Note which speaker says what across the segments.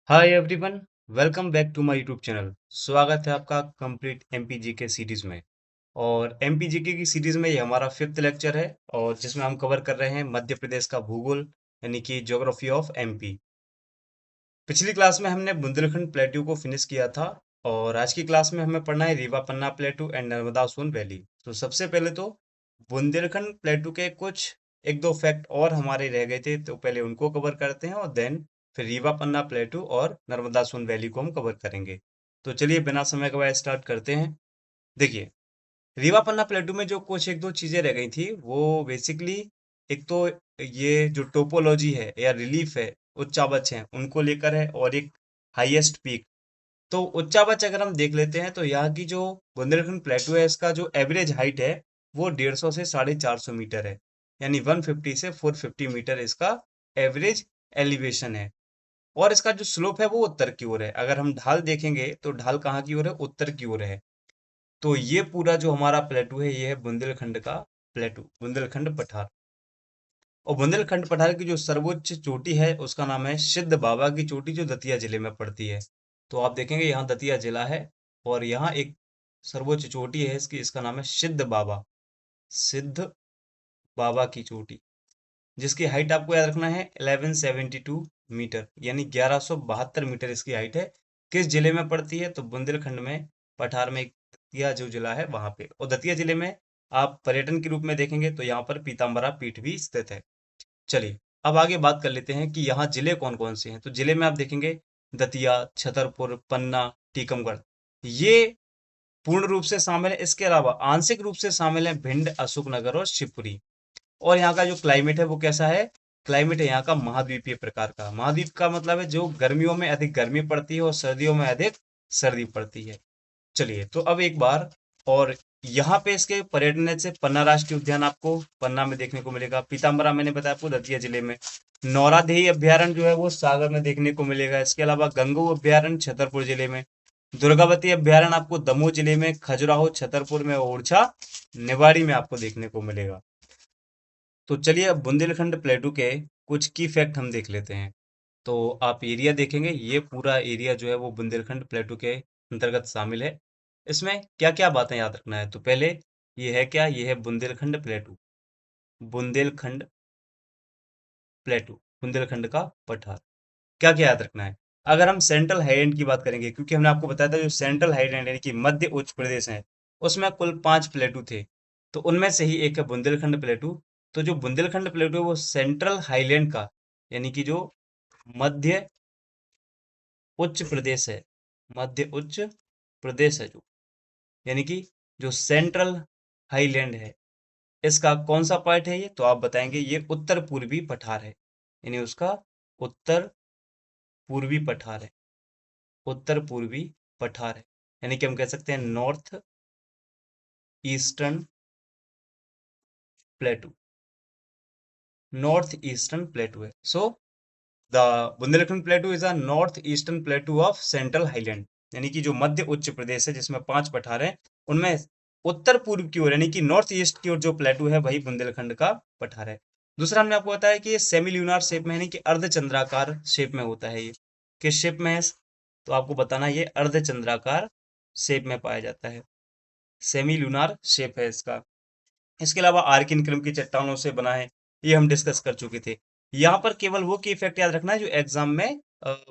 Speaker 1: Hi everyone, welcome back to my YouTube channel. स्वागत है आपका कंप्लीट एमपीजी के सीरीज में। और एमपीजीके की सीरीज में ये हमारा 5th लेक्चर है और जिसमें हम कवर कर रहे हैं मध्य प्रदेश का भूगोल यानी कि ज्योग्राफी ऑफ एमपी। पिछली क्लास में हमने बुंदेलखंड प्लेट्यू को फिनिश किया था और आज की क्लास में हमें पढ़ना है Rewa Panna plateau and Narmada Son valley. तो सबसे पहले तो बुंदेलखंड प्लेट्यू के कुछ एक दो फैक्ट और हमारे रह गए थे, तो पहले उनको कवर करते हैं और देन फिर रीवा पन्ना प्लेट्यू और नर्मदा सोन वैली को हम कवर करेंगे। तो चलिए बिना समय गवाए स्टार्ट करते हैं। देखिए, रीवा पन्ना प्लेटू में जो कुछ एक दो चीजें रह गई थी वो बेसिकली एक तो ये जो टोपोलॉजी है या रिलीफ है, उच्चावच है उनको लेकर है और एक हाईएस्ट पीक। तो उच्चावच अगर हम देख लेते हैं तो यहाँ की जो बुंदेलखंड प्लेटू है इसका जो एवरेज हाइट है वो 150 से 450 मीटर है। यानी 150 से 450 मीटर इसका एवरेज एलिवेशन है। और इसका जो स्लोप है वो उत्तर की ओर है। अगर हम ढाल देखेंगे तो ढाल कहाँ की ओर है? उत्तर की ओर है। तो ये पूरा जो हमारा प्लेटू है ये है बुंदेलखंड का प्लेटू, बुंदेलखंड पठार। और बुंदेलखंड पठार की जो सर्वोच्च चोटी है उसका नाम है सिद्ध बाबा की चोटी, जो दतिया जिले में पड़ती है। तो आप देखेंगे यहाँ दतिया जिला है और यहाँ एक सर्वोच्च चोटी है इसकी, इसका नाम है सिद्ध बाबा, सिद्ध बाबा की चोटी, जिसकी हाइट आपको याद रखना है 1172 मीटर, यानी 1172 मीटर इसकी हाइट है। किस जिले में पड़ती है? तो बुंदेलखंड में, पठार में एक दतिया जो जिला है वहां पे। और दतिया जिले में आप पर्यटन के रूप में देखेंगे तो यहाँ पर पीताम्बरा पीठ भी स्थित है। चलिए अब आगे बात कर लेते हैं कि यहाँ जिले कौन कौन से हैं। तो जिले में आप देखेंगे दतिया, छतरपुर, पन्ना, टीकमगढ़, ये पूर्ण रूप से शामिल है। इसके अलावा आंशिक रूप से शामिल है भिंड, अशोकनगर और शिवपुरी। और यहाँ का जो क्लाइमेट है वो कैसा है? क्लाइमेट है यहाँ का महाद्वीपीय प्रकार का। महाद्वीप का मतलब है जो गर्मियों में अधिक गर्मी पड़ती है और सर्दियों में अधिक सर्दी पड़ती है। चलिए तो अब एक बार और यहाँ पे इसके पर्यटन से पन्ना राष्ट्रीय उद्यान आपको पन्ना में देखने को मिलेगा। पीताम्बरा मैंने बताया आपको दतिया जिले में। नौरादेही अभ्यारण्य जो है वो सागर में देखने को मिलेगा। इसके अलावा गंगू अभ्यारण्य छतरपुर जिले में। दुर्गावती अभ्यारण्य आपको दमोह जिले में, खजुराहो छतरपुर में, ओरछा निवाड़ी में आपको देखने को मिलेगा। तो चलिए अब बुंदेलखंड प्लेटू के कुछ की फैक्ट हम देख लेते हैं। तो आप एरिया देखेंगे, ये पूरा एरिया जो है वो बुंदेलखंड प्लेटू के अंतर्गत शामिल है। इसमें क्या क्या बातें याद रखना है? तो पहले ये है क्या? ये है बुंदेलखंड प्लेटू, बुंदेलखंड प्लेटू, बुंदेलखंड का पठार। क्या क्या याद रखना है? अगर हम सेंट्रल हाईलैंड की बात करेंगे, क्योंकि हमने आपको बताया था जो सेंट्रल हाईलैंड यानी कि मध्य उच्च प्रदेश है उसमें कुल 5 प्लेटू थे, तो उनमें से ही एक है बुंदेलखंड प्लेटू। तो जो बुंदेलखंड प्लेटू है वो सेंट्रल हाईलैंड का यानी कि जो मध्य उच्च प्रदेश है, मध्य उच्च प्रदेश है जो, यानी कि जो सेंट्रल हाईलैंड है इसका कौन सा पार्ट है? ये तो आप बताएंगे ये उत्तर पूर्वी पठार है, यानी उसका उत्तर पूर्वी पठार है, उत्तर पूर्वी पठार है। यानी कि हम कह सकते हैं north eastern plateau, north eastern plateau है। So the Bundelkhand plateau is a north eastern plateau of central highland, यानी कि जो मध्य उच्च प्रदेश है जिसमें 5 पठार हैं उनमें उत्तर पूर्व की ओर यानी कि नॉर्थ ईस्ट की ओर जो प्लेटू है वही बुंदेलखंड का पठार है। दूसरा हमने आपको बताया कि ये सेमी ल्यूनार शेप में यानी कि अर्धचंद्राकार शेप में होता है। ये किस शेप में है? तो आपको बताना ये अर्धचंद्राकार शेप में पाया जाता है, सेमी लूनार शेप है इसका। इसके अलावा आर्किन क्रम की चट्टानों से बना है, ये हम डिस्कस कर चुके थे। यहाँ पर केवल वो की इफेक्ट याद रखना है जो एग्जाम में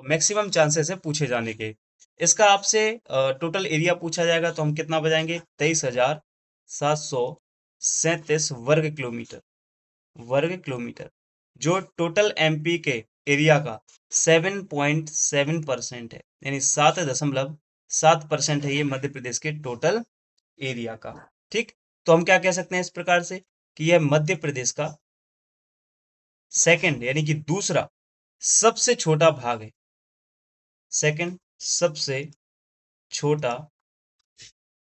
Speaker 1: मैक्सिमम चांसेस है पूछे जाने के। इसका आपसे टोटल एरिया पूछा जाएगा तो हम कितना बजाएंगे? 23,737 वर्ग किलोमीटर, वर्ग किलोमीटर, जो टोटल एमपी के एरिया का 7.7% है, यानी 7.7% है ये मध्य प्रदेश के टोटल एरिया का। ठीक, तो हम क्या कह सकते हैं इस प्रकार से कि यह मध्य प्रदेश का सेकंड यानी कि दूसरा सबसे छोटा भाग है, सेकंड सबसे छोटा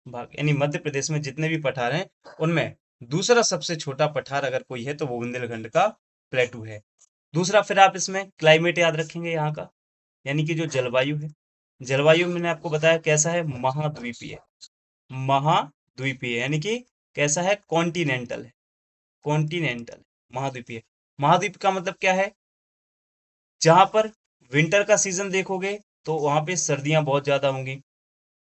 Speaker 1: भाग, यानी मध्य प्रदेश में जितने भी पठार हैं उनमें दूसरा सबसे छोटा पठार अगर कोई है तो वो बुंदेलखंड का प्लेटू है। दूसरा फिर आप इसमें क्लाइमेट याद रखेंगे यहाँ का, यानी कि जो जलवायु है, जलवायु मैंने आपको बताया कैसा है? महाद्वीपीय, महाद्वीपीय यानी कि कैसा है? कॉन्टिनेंटल है, कॉन्टिनेंटल, महाद्वीपीय। महाद्वीप का मतलब क्या है? जहां पर विंटर का सीजन देखोगे तो वहां पे सर्दियां बहुत ज्यादा होंगी।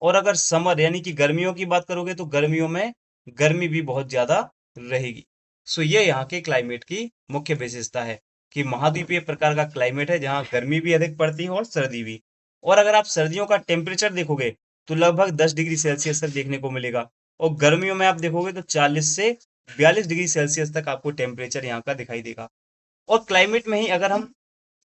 Speaker 1: और अगर समर यानी कि गर्मियों की बात करोगे तो गर्मियों में गर्मी भी बहुत ज्यादा रहेगी। सो ये यहाँ के क्लाइमेट की मुख्य विशेषता है कि महाद्वीपीय प्रकार का क्लाइमेट है जहाँ गर्मी भी अधिक पड़ती है और सर्दी भी। और अगर आप सर्दियों का टेम्परेचर देखोगे तो लगभग 10 डिग्री सेल्सियस तक देखने को मिलेगा। और गर्मियों में आप देखोगे तो 40 से 42 डिग्री सेल्सियस तक आपको टेम्परेचर यहाँ का दिखाई देगा। और क्लाइमेट में ही अगर हम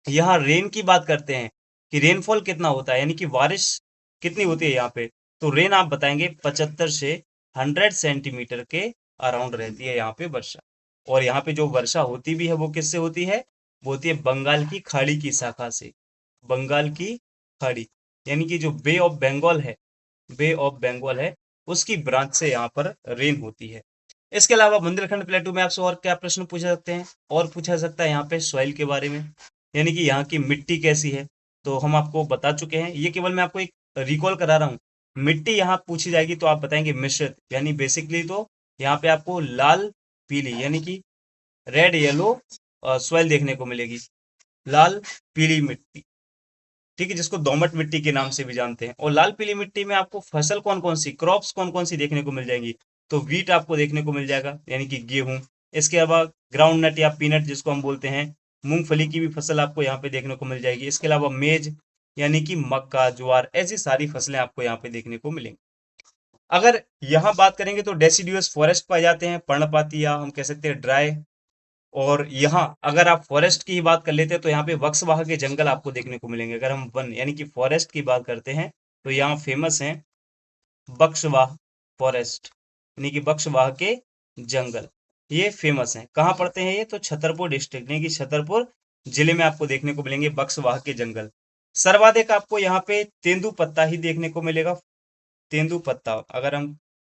Speaker 1: यहाँ रेन की बात करते हैं कि रेनफॉल कितना होता है यानी कि बारिश कितनी होती है यहाँ पे, तो रेन आप बताएंगे 75 से 100 सेंटीमीटर के अराउंड रहती है यहाँ पे वर्षा। और यहाँ पे जो वर्षा होती भी है वो किससे होती है, वो होती है बंगाल की खाड़ी की शाखा से। बंगाल की खाड़ी यानी कि जो बे ऑफ बंगाल है, बे ऑफ बंगाल है, उसकी ब्रांच से यहाँ पर रेन होती है। इसके अलावा बुंदेलखंड प्लेटू में आपसे और क्या प्रश्न पूछा सकते हैं, और पूछा सकता है यहाँ पे सॉइल के बारे में, यानी कि यहाँ की मिट्टी कैसी है। तो हम आपको बता चुके हैं, ये केवल मैं आपको एक रिकॉल करा रहा हूँ। मिट्टी यहाँ पूछी जाएगी तो आप बताएंगे मिश्रित, यानी बेसिकली तो यहाँ पे आपको लाल पीली यानी कि रेड येलो सॉइल देखने को मिलेगी, लाल पीली मिट्टी, ठीक है, जिसको दोमट मिट्टी के नाम से भी जानते हैं। और लाल पीली मिट्टी में आपको फसल कौन कौन सी, क्रॉप्स कौन कौन सी देखने को मिल जाएंगी, तो वीट आपको देखने को मिल जाएगा यानी कि गेहूं। इसके अलावा ग्राउंड नट या पीनट जिसको हम बोलते हैं, मूंगफली की भी फसल आपको यहाँ पे देखने को मिल जाएगी। इसके अलावा मेज यानी कि मक्का ज्वार, ऐसी सारी फसलें आपको यहाँ पे देखने को मिलेंगी। अगर यहाँ बात करेंगे तो डेसिडियस फॉरेस्ट पाए जाते हैं, पर्णपाती या हम कह सकते हैं ड्राई। और यहाँ अगर आप फॉरेस्ट की ही बात कर लेते हैं तो यहाँ पे वृक्षवाह के जंगल आपको देखने को मिलेंगे। अगर हम वन यानी कि फॉरेस्ट की बात करते हैं तो यहाँ फेमस है बक्सवाह फॉरेस्ट, यानी कि बक्सवाह के जंगल, ये फेमस हैं। कहाँ पड़ते हैं ये, तो छतरपुर डिस्ट्रिक्ट यानी कि छतरपुर जिले में आपको देखने को मिलेंगे बक्सवाह के जंगल। सर्वाधिक आपको यहाँ पे तेंदुपत्ता ही देखने को मिलेगा। तेंदुपत्ता, अगर हम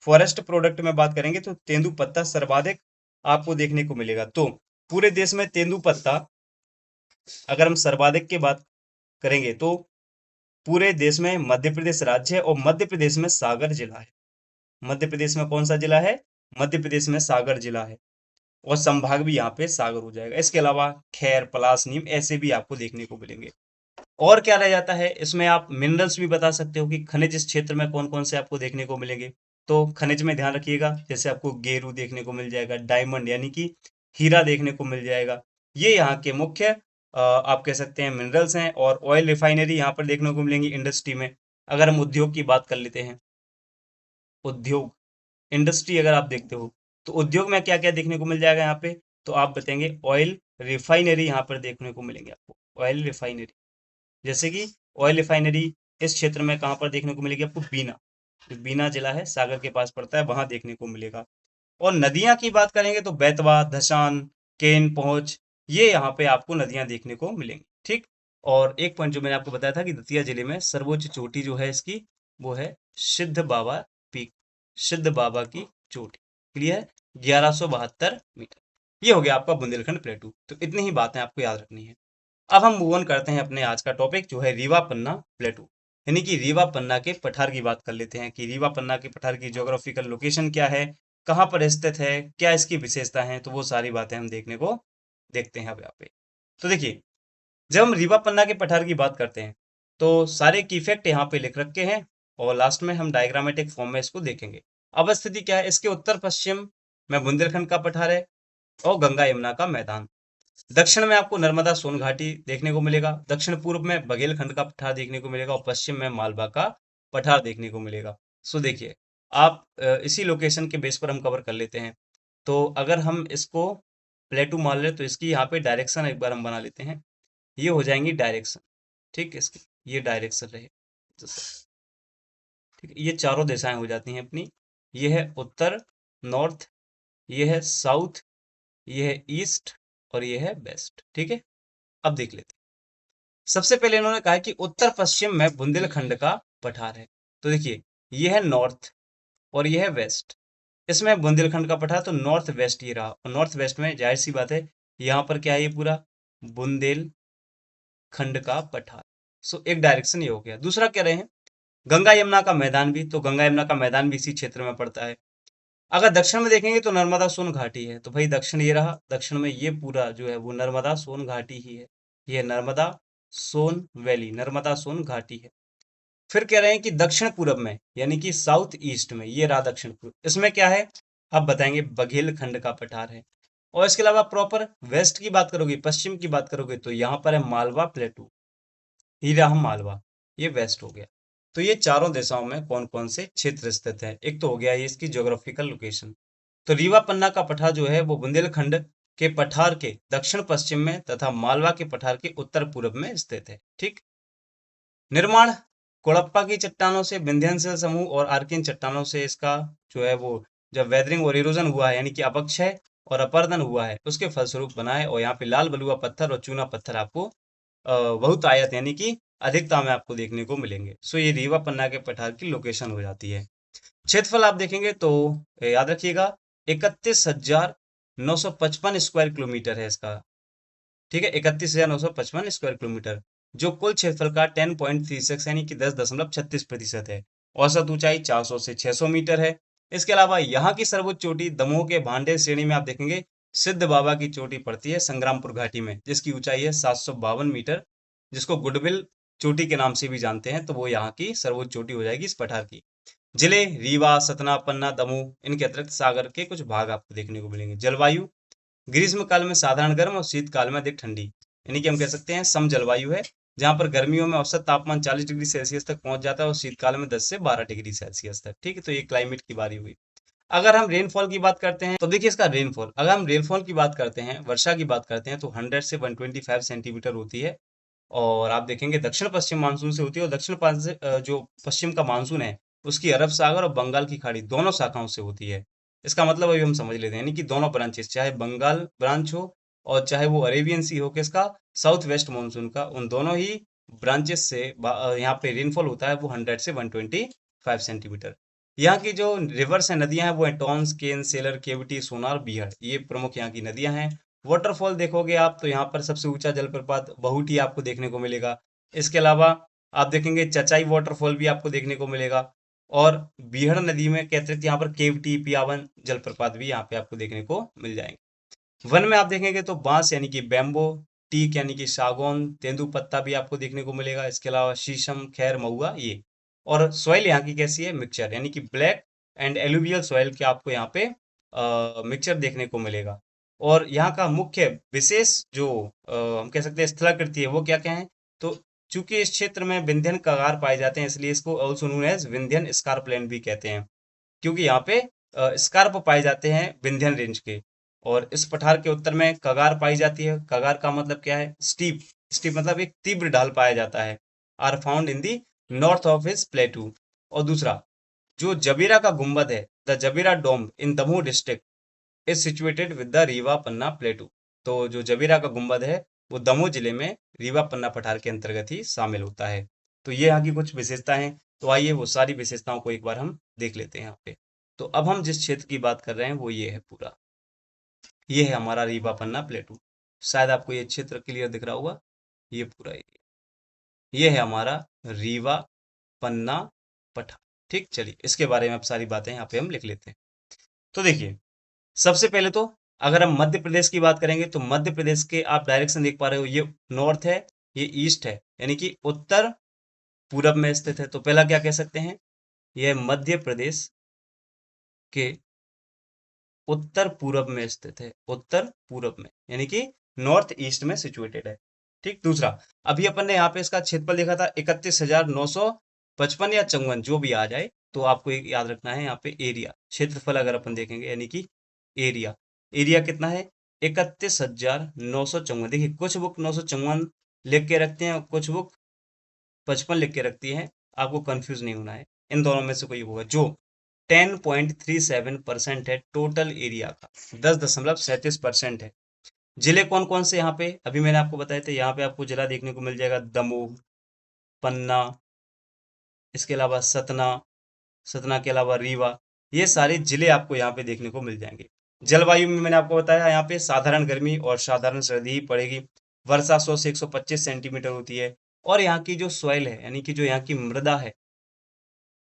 Speaker 1: फॉरेस्ट प्रोडक्ट में बात करेंगे तो तेंदुपत्ता सर्वाधिक आपको देखने को मिलेगा। तो पूरे देश में तेंदुपत्ता अगर हम सर्वाधिक की बात करेंगे तो पूरे देश में मध्य प्रदेश राज्य है, और मध्य प्रदेश में सागर जिला है। मध्य प्रदेश में कौन सा जिला है, मध्य प्रदेश में सागर जिला है। और संभाग भी यहाँ पे सागर हो जाएगा। इसके अलावा खैर पलास नीम ऐसे भी आपको देखने को मिलेंगे। और क्या रह जाता है इसमें, आप मिनरल्स भी बता सकते हो कि खनिज इस क्षेत्र में कौन कौन से आपको देखने को मिलेंगे। तो खनिज में ध्यान रखिएगा, जैसे आपको गेरू देखने को मिल जाएगा, डायमंड यानी कि हीरा देखने को मिल जाएगा। ये यहाँ के मुख्य आप कह सकते हैं मिनरल्स हैं। और ऑयल रिफाइनरी यहाँ पर देखने को मिलेंगी इंडस्ट्री में। अगर हम उद्योग की बात कर लेते हैं, उद्योग इंडस्ट्री अगर आप देखते हो तो उद्योग में क्या क्या देखने को मिल जाएगा यहाँ पे, तो आप बताएंगे ऑयल रिफाइनरी यहाँ पर देखने को मिलेंगे आपको, ऑयल रिफाइनरी। जैसे कि ऑयल रिफाइनरी इस क्षेत्र में कहाँ पर देखने को मिलेगी आपको, बीना, बीना जिला है सागर के पास पड़ता है, वहां देखने को मिलेगा। और नदियां की बात करेंगे तो बेतवा, धसान, केन, पहुंच, ये यहाँ पे आपको नदियां देखने को मिलेंगी, ठीक। और एक पॉइंट जो मैंने आपको बताया था कि दतिया जिले में सर्वोच्च चोटी जो है इसकी, वो है सिद्ध बाबा पीक, सिद्ध बाबा की चोटी। Clear, 1172 metre. ये हो गया आपका बुंदेलखंड प्लेटू। तो इतनी ही बातें आपको याद रखनी है। अब हम मूव ऑन करते हैं अपने आज का टॉपिक जो है रीवा पन्ना प्लेटू, यानी कि रीवा पन्ना के पठार की बात कर लेते हैं कि रीवा पन्ना के पठार की ज्योग्राफिकल लोकेशन क्या है, कहाँ पर स्थित है, क्या इसकी विशेषता है, तो वो सारी बातें हम देखने को देखते हैं अब यहाँ पे। तो देखिए, जब हम रीवा पन्ना के पठार की बात करते हैं तो सारे की फैक्ट यहाँ पे लिख रखे हैं, और लास्ट में हम डायग्रामेटिक फॉर्म में इसको देखेंगे। अब स्थिति क्या है, इसके उत्तर पश्चिम में बुंदेलखंड का पठार है और गंगा यमुना का मैदान। दक्षिण में आपको नर्मदा सोन घाटी देखने को मिलेगा, दक्षिण पूर्व में बघेलखंड का पठार देखने को मिलेगा, और पश्चिम में मालवा का पठार देखने को मिलेगा। सो देखिए, आप इसी लोकेशन के बेस पर हम कवर कर लेते हैं। तो अगर हम इसको प्लेटू मान ले तो इसकी यहाँ पे डायरेक्शन एक बार हम बना लेते हैं। ये हो जाएंगी डायरेक्शन, ठीक है, इसकी ये डायरेक्शन रहे, ठीक है, ये चारों दिशाएं हो जाती हैं अपनी। ये है उत्तर नॉर्थ, ये है साउथ, ये है ईस्ट, और ये है वेस्ट, ठीक है। अब देख लेते हैं। सबसे पहले इन्होंने कहा कि उत्तर पश्चिम में बुंदेलखंड का पठार है। तो देखिए, ये है नॉर्थ और ये है वेस्ट। इसमें बुंदेलखंड का पठार, तो नॉर्थ वेस्ट ये रहा, और नॉर्थ वेस्ट में जाहिर सी बात है यहाँ पर क्या है, ये पूरा बुंदेलखंड का पठार। सो एक डायरेक्शन ये हो गया। दूसरा कह रहे हैं गंगा यमुना का मैदान भी, तो गंगा यमुना का मैदान भी इसी क्षेत्र में पड़ता है। अगर दक्षिण में देखेंगे तो नर्मदा सोन घाटी है, तो भाई दक्षिण ये रहा, दक्षिण में ये पूरा जो है वो नर्मदा सोन घाटी ही है। ये नर्मदा सोन वैली, नर्मदा सोन घाटी है। फिर कह रहे हैं कि दक्षिण पूरब में, यानी कि साउथ ईस्ट में, ये रहा दक्षिण पूर्व, इसमें क्या है आप बताएंगे, बघेलखंड का पठार है। और इसके अलावा प्रॉपर वेस्ट की बात करोगे, पश्चिम की बात करोगे, तो यहाँ पर है मालवा प्लेटू, ही रहा मालवा, ये वेस्ट हो गया। तो ये चारों दिशाओं में कौन कौन से क्षेत्र स्थित है, एक तो हो गया ये इसकी ज्योग्राफिकल लोकेशन। तो रीवा पन्ना का पठार जो है वो बुंदेलखंड के पठार के दक्षिण पश्चिम में तथा मालवा के पठार के उत्तर पूर्व में स्थित है। ठीक। निर्माण कोड़प्पा की चट्टानों से, विंध्यांचल समूह और आर्किन चट्टानों से इसका जो है वो जब वेदरिंग और इरोजन हुआ है, यानी कि अपक्षय और अपर्दन हुआ है, उसके फलस्वरूप बना है। और यहाँ पे लाल बलुआ पत्थर और चूना पत्थर आपको बहुत आयत यानी कि अधिकता में आपको देखने को मिलेंगे। सो ये रीवा पन्ना के पठार की लोकेशन हो जाती है। क्षेत्रफल आप देखेंगे तो याद रखिएगा 31,955 स्क्वायर किलोमीटर है इसका। ठीक है, 31,955 स्क्वायर किलोमीटर, जो कुल क्षेत्रफल का 10.36 यानी कि 10.36% है। औसत ऊंचाई 400 से 600 मीटर है। इसके अलावा यहाँ की सर्वोच्च चोटी दमोह के भांडे श्रेणी में आप देखेंगे सिद्ध बाबा की चोटी पड़ती है संग्रामपुर घाटी में, जिसकी ऊंचाई है 752 मीटर, जिसको गुडविल चोटी के नाम से भी जानते हैं। तो वो यहाँ की सर्वोच्च चोटी हो जाएगी इस पठार की। जिले रीवा, सतना, पन्ना, दमोह, इनके अतिरिक्त सागर के कुछ भाग आपको देखने को मिलेंगे। जलवायु ग्रीष्म काल में साधारण गर्म और शीतकाल में अधिक ठंडी, यानी कि हम कह सकते हैं सम जलवायु है, जहां पर गर्मियों में औसत तापमान 40 डिग्री सेल्सियस तक पहुंच जाता है और शीतकाल में 10 से 12 डिग्री सेल्सियस तक। ठीक है, तो ये क्लाइमेट की बारी हुई। अगर हम रेनफॉल की बात करते हैं तो देखिए इसका रेनफॉल, अगर हम रेनफॉल की बात करते हैं, वर्षा की बात करते हैं, तो 100 से 125 सेंटीमीटर होती है। और आप देखेंगे दक्षिण पश्चिम मानसून से होती है, और जो पश्चिम का मानसून है उसकी अरब सागर और बंगाल की खाड़ी दोनों शाखाओं से होती है। इसका मतलब अभी हम समझ लेते हैं, यानी कि दोनों ब्रांचेस, चाहे बंगाल ब्रांच हो और चाहे वो अरेबियन सी हो, किसका, साउथ वेस्ट मानसून का, उन दोनों ही ब्रांचेस से यहाँ पे रेनफॉल होता है वो 100 से 125 सेंटीमीटर। यहाँ की जो रिवर्स है, नदियां हैं, वो है टॉन्स, केन, सेलर, केवटी, सोनार, बीहड़, ये प्रमुख यहाँ की नदियां हैं। वाटरफॉल देखोगे आप तो यहाँ पर सबसे ऊंचा जलप्रपात बहुटी आपको देखने को मिलेगा। इसके अलावा आप देखेंगे चचाई वाटरफॉल भी आपको देखने को मिलेगा। और बीहड़ नदी में के अतिरिक्त यहाँ पर केवटी, पियावन जलप्रपात भी यहाँ पे आपको देखने को मिल जाएंगे। वन में आप देखेंगे तो बांस यानी कि बैम्बो, टीक यानी कि सागौन, तेंदुपत्ता भी आपको देखने को मिलेगा। इसके अलावा शीशम, खैर, महुआ, ये। और सॉइल यहाँ की कैसी है, मिक्सचर, यानी कि ब्लैक एंड एलुवियल सॉइल के आपको यहाँ पे मिक्सचर देखने को मिलेगा। और यहाँ का मुख्य विशेष जो हम कह सकते हैं स्थलाकृति है, वो क्या क्या है, तो चूंकि इस क्षेत्र में विंध्यन कगार पाए जाते हैं, इसलिए इसको ऑल्सो नोन एज विंध्यन स्कार्पलैंड भी कहते हैं, क्योंकि यहाँ पे स्कार्प पाए जाते हैं विंध्यन रेंज के। और इस पठार के उत्तर में कगार पाई जाती है। कगार का मतलब क्या है, स्टीप, स्टीप मतलब एक तीव्र ढाल पाया जाता है। Are found in the north of his plateau. और दूसरा जो जबीरा का गुंबद है, the Jabira dome in Damoh district is situated with the Rewa Panna plateau. तो जो जबीरा का गुंबद है वो दमोह जिले में रीवा पन्ना पठार के अंतर्गत ही शामिल होता है। तो ये यहाँ की कुछ विशेषताएं हैं। तो आइए वो सारी विशेषताओं को एक बार हम देख लेते हैं यहाँ पे। तो अब हम जिस क्षेत्र की बात कर रहे हैं वो ये है पूरा, ये है हमारा रीवा पन्ना प्लेटू। शायद आपको ये क्षेत्र क्लियर दिख रहा होगा, ये पूरा एरिया, ये है हमारा रीवा पन्ना पठार। ठीक, चलिए इसके बारे में अब सारी बातें यहाँ पे हम लिख लेते हैं। तो देखिए सबसे पहले तो अगर हम मध्य प्रदेश की बात करेंगे तो मध्य प्रदेश के आप डायरेक्शन देख पा रहे हो, ये नॉर्थ है, ये ईस्ट है, यानी कि उत्तर पूरब में स्थित है। तो पहला क्या कह सकते हैं, यह मध्य प्रदेश के उत्तर पूरब में स्थित है, उत्तर पूरब में, यानी कि नॉर्थ ईस्ट में सिचुएटेड है। ठीक, दूसरा अभी अपन ने यहाँ पे इसका क्षेत्रफल देखा था 31,955 या 54 जो भी आ जाए, तो आपको एक याद रखना है यहाँ पे एरिया, क्षेत्रफल अगर अपन देखेंगे, यानी कि एरिया, एरिया कितना है 31,954। देखिए कुछ बुक 954 लिख के रखते हैं, कुछ बुक 55 लिख के रखती है, आपको कंफ्यूज नहीं होना है, इन दोनों में से कोई होगा। जो 10.37% है टोटल एरिया का, 10.37% है। जिले कौन कौन से यहाँ पे अभी मैंने आपको बताए थे, यहाँ पे आपको जिला देखने को मिल जाएगा दमोह, पन्ना, इसके अलावा सतना, सतना के अलावा रीवा, ये सारे जिले आपको यहाँ पे देखने को मिल जाएंगे। जलवायु में मैंने आपको बताया यहाँ पे साधारण गर्मी और साधारण सर्दी ही पड़ेगी। वर्षा 100 से 125 सेंटीमीटर होती है। और यहाँ की जो सॉइल है, यानी कि जो यहाँ की मृदा है,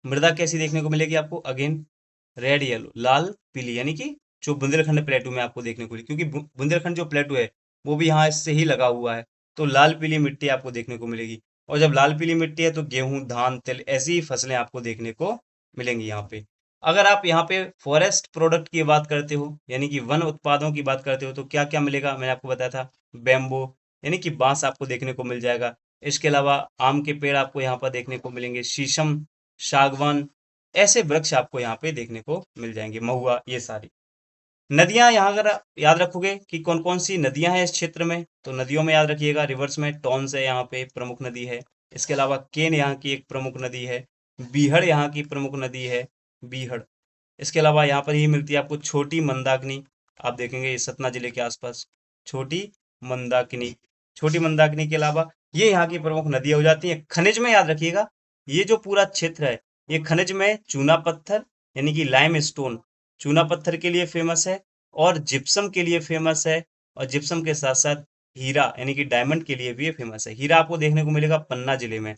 Speaker 1: मृदा कैसी देखने को मिलेगी आपको, अगेन रेड येलो, लाल पीली, यानी कि जो बुंदेलखंड प्लेटू में आपको देखने को मिलेगी, क्योंकि बुंदेलखंड जो प्लेटू है वो भी यहाँ इससे ही लगा हुआ है। तो लाल पीली मिट्टी आपको देखने को मिलेगी। और जब लाल पीली मिट्टी है तो गेहूं, धान, तिल ऐसी ही फसलें आपको देखने को मिलेंगी यहाँ पे। अगर आप यहाँ पे फॉरेस्ट प्रोडक्ट की बात करते हो, यानी कि वन उत्पादों की बात करते हो, तो क्या क्या मिलेगा, मैंने आपको बताया था। बैम्बो यानी कि बांस आपको देखने को मिल जाएगा। इसके अलावा आम के पेड़ आपको यहाँ पर देखने को मिलेंगे, शीशम, सागवान, ऐसे वृक्ष आपको यहाँ पे देखने को मिल जाएंगे, महुआ, ये सारी। नदियां यहाँ अगर याद रखोगे कि कौन कौन सी नदियां हैं इस क्षेत्र में, तो नदियों में याद रखिएगा, रिवर्स में टॉन्स है यहाँ पे प्रमुख नदी है। इसके अलावा केन यहाँ की एक प्रमुख नदी है। बीहड़ यहाँ की प्रमुख नदी है, बीहड़। इसके अलावा यहाँ पर ही मिलती है आपको छोटी मंदाकिनी। आप देखेंगे ये सतना जिले के आसपास छोटी मंदाकिनी। छोटी मंदाकिनी के अलावा ये यहाँ की प्रमुख नदियां हो जाती हैं। खनिज में याद रखिएगा, ये जो पूरा क्षेत्र है ये खनिज में चूना पत्थर यानी कि लाइम स्टोन चूना पत्थर के लिए फेमस है, और जिप्सम के लिए फेमस है। और जिप्सम के साथ साथ हीरा यानी कि डायमंड के लिए भी ये फेमस है। हीरा आपको देखने को मिलेगा पन्ना जिले में।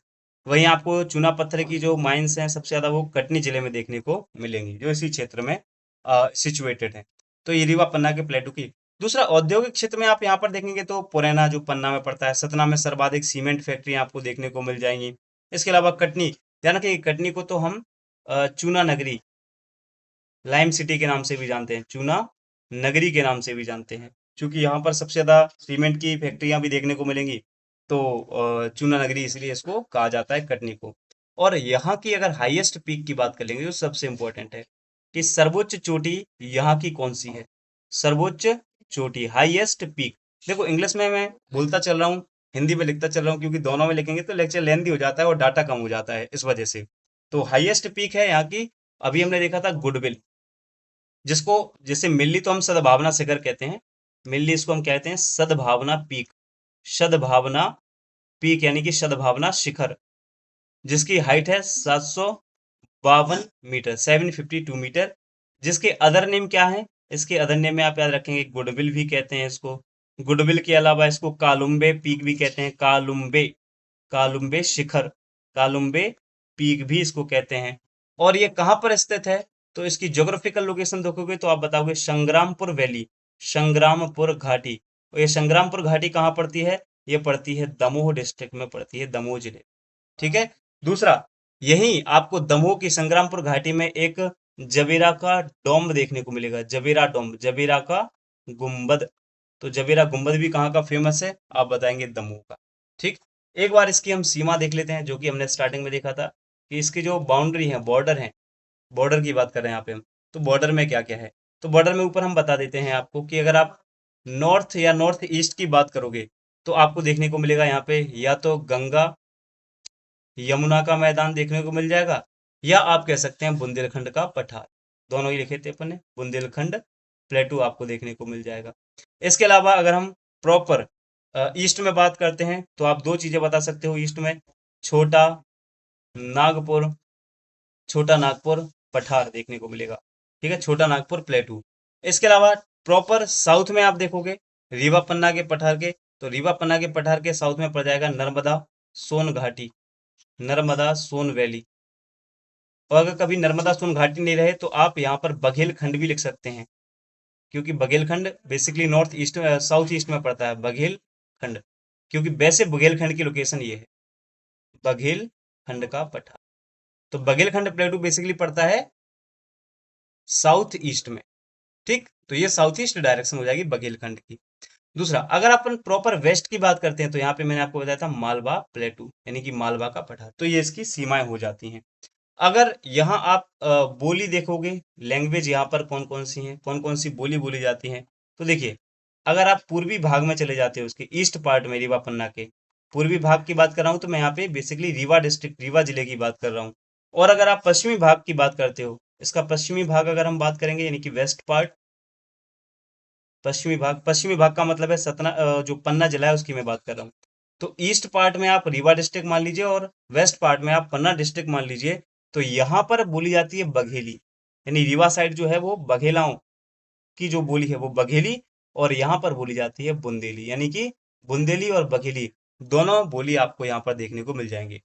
Speaker 1: वहीं आपको चूना पत्थर की जो माइंस हैं सबसे ज्यादा वो कटनी जिले में देखने को मिलेंगी, जो इसी क्षेत्र में सिचुएटेड है। तो ये रीवा पन्ना के प्लेटू की। दूसरा, औद्योगिक क्षेत्र में आप यहाँ पर देखेंगे तो पुरैना जो पन्ना में पड़ता है, सतना में सर्वाधिक सीमेंट फैक्ट्री आपको देखने को मिल जाएंगी। इसके अलावा कटनी, ध्यान रखिए कटनी को तो हम चूना नगरी, लाइम सिटी के नाम से भी जानते हैं, चूना नगरी के नाम से भी जानते हैं, क्योंकि यहाँ पर सबसे ज्यादा सीमेंट की फैक्ट्रियां भी देखने को मिलेंगी। तो चूना नगरी इसलिए इसको कहा जाता है कटनी को। और यहाँ की अगर हाईएस्ट पीक की बात कर लेंगे, जो सबसे इंपॉर्टेंट है कि सर्वोच्च चोटी यहाँ की कौन सी है। सर्वोच्च चोटी, हाईएस्ट पीक। देखो इंग्लिश में मैं बोलता चल रहा हूँ, हिंदी में लिखता चल रहा हूँ, क्योंकि दोनों में लिखेंगे तो लेक्चर लेंथी हो जाता है और डाटा कम हो जाता है, इस वजह से। तो हाईएस्ट पीक है यहाँ की, अभी हमने देखा था गुडविल, जिसको जैसे मिल्ली तो हम सद्भावना शिखर कहते हैं, मिल्ली इसको हम कहते हैं सद्भावना पीक। सद्भावना पीक यानी कि सद्भावना शिखर, जिसकी हाइट है 752 मीटर, 752 मीटर। जिसके अदर नेम क्या है, इसके अदर नेम में आप याद रखेंगे गुडविल भी कहते हैं इसको। गुडविल के अलावा इसको कालुम्बे पीक भी कहते हैं, कालुम्बे, कालुम्बे शिखर, कालुम्बे पीक भी इसको कहते हैं। और ये कहाँ पर स्थित है, तो इसकी ज्योग्राफिकल लोकेशन देखोगे तो आप बताओगे संग्रामपुर वैली, संग्रामपुर घाटी। और ये संग्रामपुर घाटी कहाँ पड़ती है, ये पड़ती है दमोह डिस्ट्रिक्ट में पड़ती है, दमोह जिले। ठीक है। दूसरा, यही आपको दमोह की संग्रामपुर घाटी में एक जबीरा का डोम्ब देखने को मिलेगा, जबीरा डोम्ब, जबीरा का गुंबद। तो जबीरा गुंबद भी कहाँ का फेमस है, आप बताएंगे दमोह का। ठीक। एक बार इसकी हम सीमा देख लेते हैं, जो कि हमने स्टार्टिंग में देखा था कि इसकी जो बाउंड्री है, बॉर्डर है, बॉर्डर की बात कर रहे हैं यहाँ पे हम। तो बॉर्डर में क्या क्या है, तो बॉर्डर में ऊपर हम बता देते हैं आपको कि अगर आप नॉर्थ या नॉर्थ ईस्ट की बात करोगे तो आपको देखने को मिलेगा यहाँ पे या तो गंगा यमुना का मैदान देखने को मिल जाएगा, या आप कह सकते हैं बुंदेलखंड का पठार। दोनों ही लिखे थे अपन ने, बुंदेलखंड प्लेटू आपको देखने को मिल जाएगा। इसके अलावा अगर हम प्रॉपर ईस्ट में बात करते हैं तो आप दो चीजें बता सकते हो ईस्ट में, छोटा नागपुर, छोटा नागपुर पठार देखने को मिलेगा। ठीक है, छोटा नागपुर प्लेटू। इसके अलावा प्रॉपर साउथ में आप देखोगे रीवा पन्ना के पठार के, तो रीवा पन्ना के पठार के साउथ में पड़ जाएगा नर्मदा सोन घाटी, नर्मदा सोन वैली। और अगर कभी नर्मदा सोन घाटी नहीं रहे तो आप यहाँ पर बघेलखंड भी लिख सकते हैं, क्योंकि Baghelkhand basically north east south east में पड़ता है, बघेलखंड। क्योंकि वैसे बघेलखंड की लोकेशन ये है, बघेलखंड का पठार। तो बघेलखंड प्लेटू बेसिकली पड़ता है साउथ ईस्ट में। ठीक, तो ये साउथ ईस्ट डायरेक्शन हो जाएगी बघेलखंड की। दूसरा, अगर अपन प्रॉपर वेस्ट की बात करते हैं तो यहाँ पे मैंने आपको बताया था मालवा प्लेटू यानी कि मालवा का पठार, तो ये इसकी सीमाएं हो जाती हैं। अगर यहाँ आप बोली देखोगे, लैंग्वेज यहाँ पर कौन कौन सी हैं, कौन कौन सी बोली बोली जाती हैं, तो देखिए अगर आप पूर्वी भाग में चले जाते हो, उसके ईस्ट पार्ट में, रीवा पन्ना के पूर्वी भाग की बात कर रहा हूँ, तो मैं यहाँ पे बेसिकली रीवा डिस्ट्रिक्ट, रीवा जिले की बात कर रहा हूँ। और अगर आप पश्चिमी भाग की बात करते हो, इसका पश्चिमी भाग अगर हम बात करेंगे यानी कि वेस्ट पार्ट, पश्चिमी भाग, पश्चिमी भाग का मतलब है सतना, जो पन्ना जिला है उसकी मैं बात कर रहा हूँ। तो ईस्ट पार्ट में आप रीवा डिस्ट्रिक्ट मान लीजिए और वेस्ट पार्ट में आप पन्ना डिस्ट्रिक्ट मान लीजिए। तो यहाँ पर बोली जाती है बघेली, यानी रीवा साइड जो है वो बघेलाओं की जो बोली है वो बघेली, और यहाँ पर बोली जाती है बुंदेली, यानी कि बुंदेली और बघेली दोनों बोली आपको यहाँ पर देखने को मिल जाएंगे।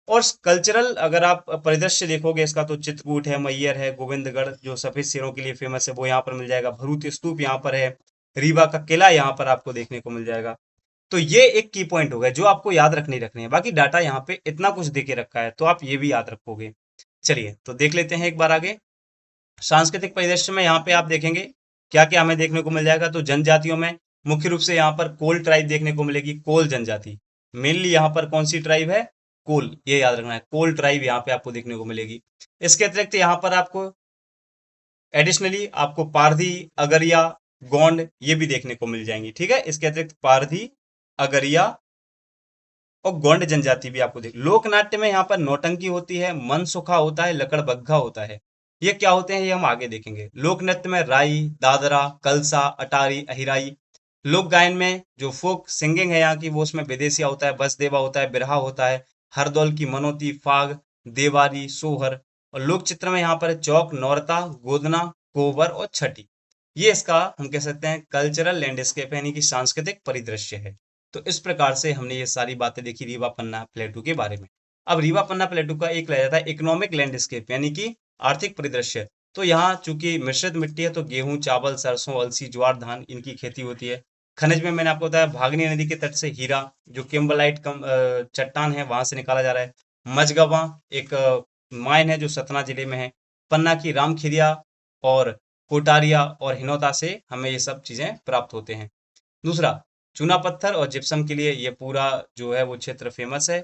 Speaker 1: और कल्चरल अगर आप परिदृश्य देखोगे इसका, तो चित्रकूट है, मैयर है, गोविंदगढ़ जो सफेद शेरों के लिए फेमस है वो यहाँ पर मिल जाएगा, भरूच स्तूप यहाँ पर है, रीवा का किला यहाँ पर आपको देखने को मिल जाएगा। तो ये एक की पॉइंट हो गया जो आपको याद रखनी है। बाकी डाटा यहाँ पे इतना कुछ दे के रखा है तो आप ये भी याद रखोगे। चलिए तो देख लेते हैं एक बार आगे। सांस्कृतिक परिदृश्य में यहाँ पे आप देखेंगे क्या क्या हमें देखने को मिल जाएगा। तो जनजातियों में मुख्य रूप से यहाँ पर कोल ट्राइब देखने को मिलेगी। कोल जनजाति मेनली यहाँ पर कौन सी ट्राइब है? कोल, ये याद रखना है, कोल ट्राइब यहाँ पे आपको देखने को मिलेगी। इसके अतिरिक्त यहाँ पर आपको एडिशनली आपको पारधी, अगरिया, गोंड ये भी देखने को मिल जाएंगी। ठीक है, इसके अतिरिक्त पारधी, अगरिया और गोंड जनजाति भी आपको देख। लोक नाट्य में यहाँ पर नौटंकी होती है, मनसुखा होता है, लकड़बग्घा होता है। ये क्या होते हैं ये हम आगे देखेंगे। लोक नृत्य में राई, दादरा, कलसा, अटारी, अहिराई। लोक गायन में जो फोक सिंगिंग है यहाँ की वो उसमें विदेशिया होता है, बसदेवा होता है, बिरहा होता है, हरदौल की मनोती, फाग, देवारी, सोहर। और लोक चित्र में यहाँ पर चौक, नौरता, गोदना, कोबर और छठी। ये इसका हम कह सकते हैं कल्चरल लैंडस्केप यानी कि सांस्कृतिक परिदृश्य है। तो इस प्रकार से हमने ये सारी बातें देखी रीवा पन्ना प्लेटू के बारे में। अब रीवा पन्ना प्लेटू का एक रह जाता है इकोनॉमिक लैंडस्केप यानी कि आर्थिक परिदृश्य। तो यहाँ चूंकि मिश्रित मिट्टी है तो गेहूं, चावल, सरसों, अलसी, ज्वार, धान इनकी खेती होती है। खनिज में मैंने आपको बताया भागनी नदी के तट से हीरा जो किम्बलाइट चट्टान है वहां से निकाला जा रहा है। मझगवा एक माइन है जो सतना जिले में है। पन्ना की रामखिरिया और कोटारिया और हिनौता से हमें ये सब चीजें प्राप्त होते हैं। दूसरा, चूना पत्थर और जिप्सम के लिए ये पूरा जो है वो क्षेत्र फेमस है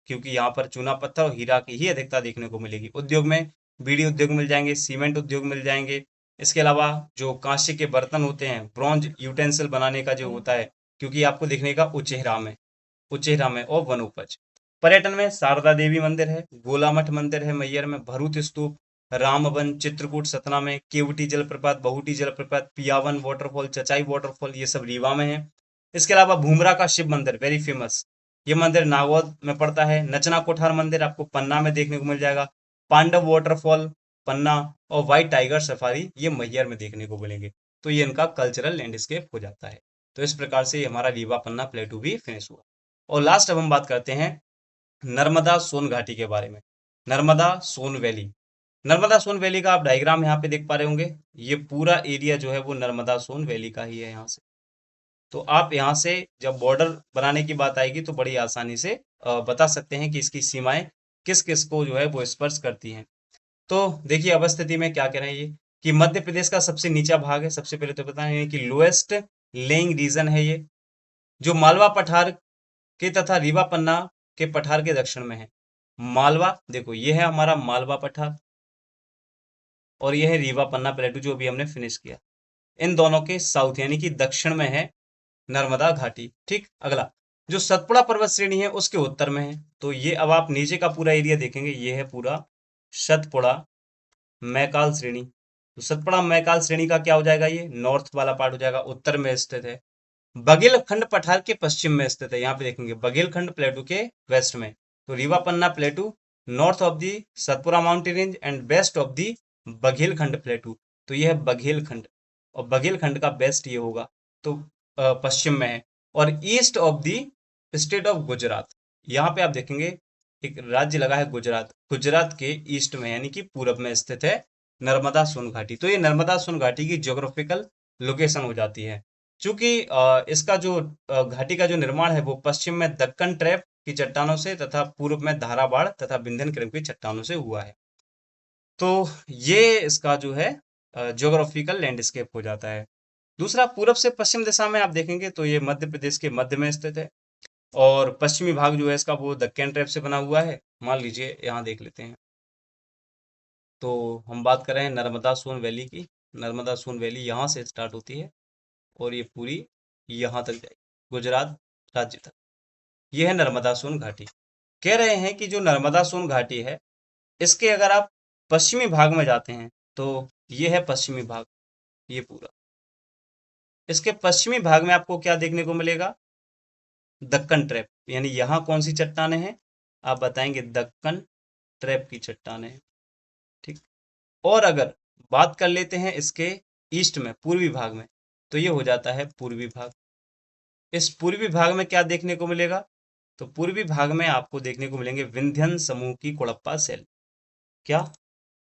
Speaker 1: क्योंकि यहाँ पर चूना पत्थर और हीरा की ही अधिकता देखने को मिलेगी। उद्योग में बीड़ी उद्योग मिल जाएंगे, सीमेंट उद्योग मिल जाएंगे। इसके अलावा जो कांस्य के बर्तन होते हैं, ब्रॉन्ज यूटेंसिल बनाने का जो होता है, क्योंकि आपको देखने का उचेहरा में और वनोपज। पर्यटन में शारदा देवी मंदिर है, गोला मठ मंदिर है मैयर में, भरूत स्तूप, रामवन, चित्रकूट सतना में, केवटी जलप्रपात, बहुटी जलप्रपात, पियावन वाटरफॉल, चचाई वाटरफॉल ये सब रीवा में है। इसके अलावा भूमरा का शिव मंदिर वेरी फेमस, ये मंदिर नागौद में पड़ता है। नचना कोठार मंदिर आपको पन्ना में देखने को मिल जाएगा। पांडव वाटरफॉल पन्ना और व्हाइट टाइगर सफारी ये मैहर में देखने को मिलेंगे। तो ये इनका कल्चरल लैंडस्केप हो जाता है। तो इस प्रकार से हमारा रीवा पन्ना प्लेटू भी फिनिश हुआ। और लास्ट अब हम बात करते हैं नर्मदा सोन घाटी के बारे में। नर्मदा सोन वैली, नर्मदा सोन वैली का आप डायग्राम यहाँ पे देख पा रहे होंगे। ये पूरा एरिया जो है वो नर्मदा सोन वैली का ही है यहाँ से। तो आप यहाँ से जब बॉर्डर बनाने की बात आएगी तो बड़ी आसानी से बता सकते हैं कि इसकी सीमाएं किस किस को जो है वो स्पर्श करती हैं। तो देखिए अवस्थिति में क्या कह रहे हैं ये कि मध्य प्रदेश का सबसे नीचा भाग है। सबसे पहले तो बताएं कि लोएस्ट लेइंग रीजन है ये, जो मालवा पठार के तथा रीवा पन्ना के पठार के दक्षिण में है। मालवा देखो ये है हमारा मालवा पठार और ये है रीवा पन्ना प्लेटू जो अभी हमने फिनिश किया। इन दोनों के साउथ यानी कि दक्षिण में है नर्मदा घाटी। ठीक, अगला जो सतपुड़ा पर्वत श्रेणी है उसके उत्तर में है। तो ये अब आप नीचे का पूरा एरिया देखेंगे, ये है पूरा सतपुड़ा मैकाल श्रेणी। तो सतपुड़ा मैकाल श्रेणी का क्या हो जाएगा, ये नॉर्थ वाला पार्ट हो जाएगा, उत्तर में स्थित है। बघेलखंड पठार के पश्चिम में स्थित है। यहाँ पे देखेंगे बघेलखंड प्लेटू के वेस्ट में। तो Rewa Panna plateau north of the Satpura mountain range and west of the Baghelkhand plateau. तो यह है बघेलखंड और बघेलखंड का बेस्ट ये होगा तो पश्चिम में है। और east of the state of Gujarat, यहाँ पे आप देखेंगे एक राज्य लगा है गुजरात, गुजरात के ईस्ट में यानी कि पूरब में स्थित है नर्मदा सोन घाटी। तो ये नर्मदा सोन घाटी की ज्योग्राफिकल लोकेशन हो जाती है। चूंकि इसका जो घाटी का जो निर्माण है वो पश्चिम में दक्कन ट्रैप की चट्टानों से तथा पूर्व में धाराबाड़ तथा विंध्यन क्रम की चट्टानों से हुआ है। तो ये इसका जो है ज्योग्राफिकल लैंडस्केप हो जाता है। दूसरा, पूरब से पश्चिम दिशा में आप देखेंगे तो ये मध्य प्रदेश के मध्य में स्थित है और पश्चिमी भाग जो है इसका वो दक्कन ट्रैप से बना हुआ है। मान लीजिए यहाँ देख लेते हैं। तो हम बात कर रहे हैं नर्मदा सोन वैली की। नर्मदा सोन वैली यहाँ से स्टार्ट होती है और ये पूरी यहाँ तक जाएगी, गुजरात राज्य तक। ये है नर्मदा सोन घाटी। कह रहे हैं कि जो नर्मदा सोन घाटी है इसके अगर आप पश्चिमी भाग में जाते हैं तो ये है पश्चिमी भाग, ये पूरा। इसके पश्चिमी भाग में आपको क्या देखने को मिलेगा, दक्कन ट्रैप। यानी यहाँ कौन सी चट्टानें हैं, आप बताएंगे दक्कन ट्रैप की चट्टानें। ठीक, और अगर बात कर लेते हैं इसके ईस्ट में पूर्वी भाग में तो ये हो जाता है पूर्वी भाग। इस पूर्वी भाग में क्या देखने को मिलेगा, तो पूर्वी भाग में आपको देखने को मिलेंगे विंध्यन समूह की कोड़प्पा सेल। क्या,